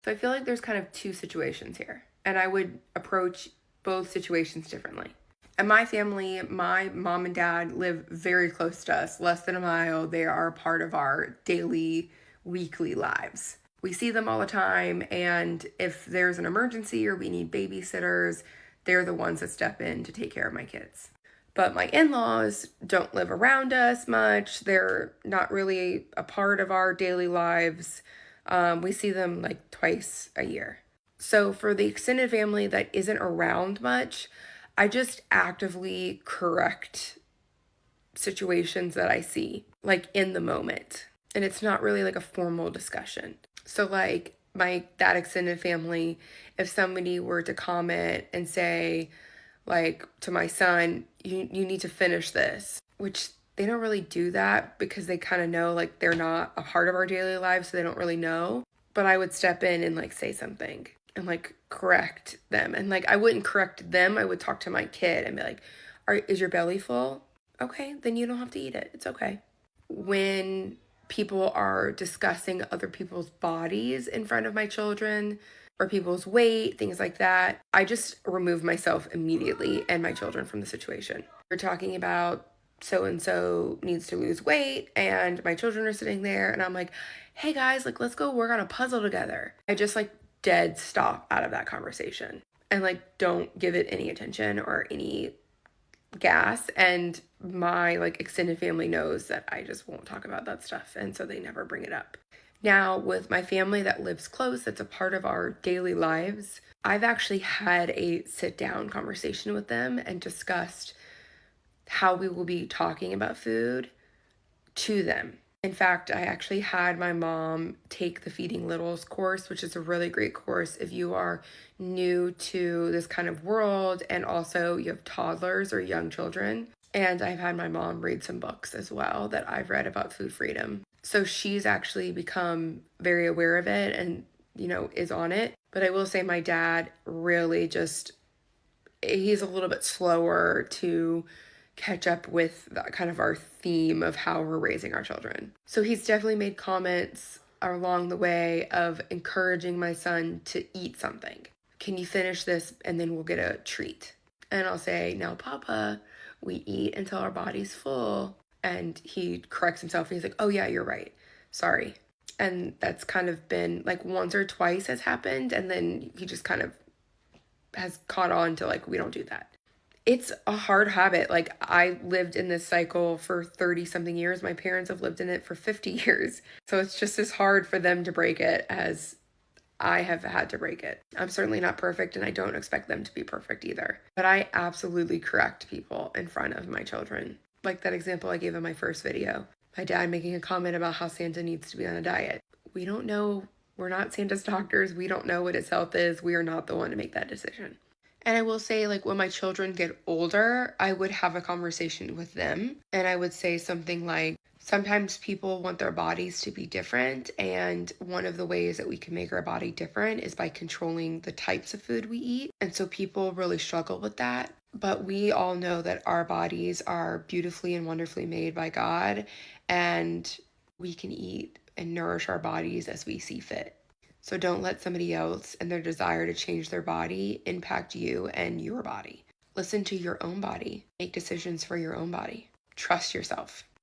So I feel like there's kind of two situations here, and I would approach both situations differently. In my family, my mom and dad live very close to us, less than a mile. They are part of our daily, weekly lives. We see them all the time, and if there's an emergency or we need babysitters, they're the ones that step in to take care of my kids. But my in-laws don't live around us much. They're not really a part of our daily lives. We see them like twice a year. So for the extended family that isn't around much, I just actively correct situations that I see, like in the moment. And it's not really like a formal discussion. So like that extended family, if somebody were to comment and say, like to my son, you need to finish this, which they don't really do that because they kind of know like they're not a part of our daily lives, so they don't really know. But I would step in and like say something and like correct them. And like I wouldn't correct them, I would talk to my kid and be like, is your belly full? Okay, then you don't have to eat it. It's okay. When people are discussing other people's bodies in front of my children or people's weight, things like that, I just remove myself immediately and my children from the situation. We're talking about so and so needs to lose weight, and my children are sitting there, and I'm like, hey guys, like, let's go work on a puzzle together. I just like dead stop out of that conversation and like don't give it any attention or any gas. And my like extended family knows that I just won't talk about that stuff, and so they never bring it up. Now with my family that lives close, that's a part of our daily lives, I've actually had a sit down conversation with them and discussed how we will be talking about food to them. In fact, I actually had my mom take the Feeding Littles course, which is a really great course if you are new to this kind of world and also you have toddlers or young children. And I've had my mom read some books as well that I've read about food freedom. So she's actually become very aware of it and, is on it. But I will say my dad really he's a little bit slower to catch up with that kind of our theme of how we're raising our children. So he's definitely made comments along the way of encouraging my son to eat something. Can you finish this and then we'll get a treat? And I'll say, now, Papa, we eat until our body's full. And he corrects himself and he's like, oh yeah, you're right. Sorry. And that's kind of been like once or twice has happened. And then he just kind of has caught on to like, we don't do that. It's a hard habit. Like I lived in this cycle for 30 something years. My parents have lived in it for 50 years. So it's just as hard for them to break it as I have had to break it. I'm certainly not perfect and I don't expect them to be perfect either. But I absolutely correct people in front of my children. Like that example I gave in my first video. My dad making a comment about how Santa needs to be on a diet. We don't know. We're not Santa's doctors. We don't know what his health is. We are not the one to make that decision. And I will say, like, when my children get older, I would have a conversation with them. And I would say something like, sometimes people want their bodies to be different. And one of the ways that we can make our body different is by controlling the types of food we eat. And so people really struggle with that. But we all know that our bodies are beautifully and wonderfully made by God. And we can eat and nourish our bodies as we see fit. So don't let somebody else and their desire to change their body impact you and your body. Listen to your own body. Make decisions for your own body. Trust yourself.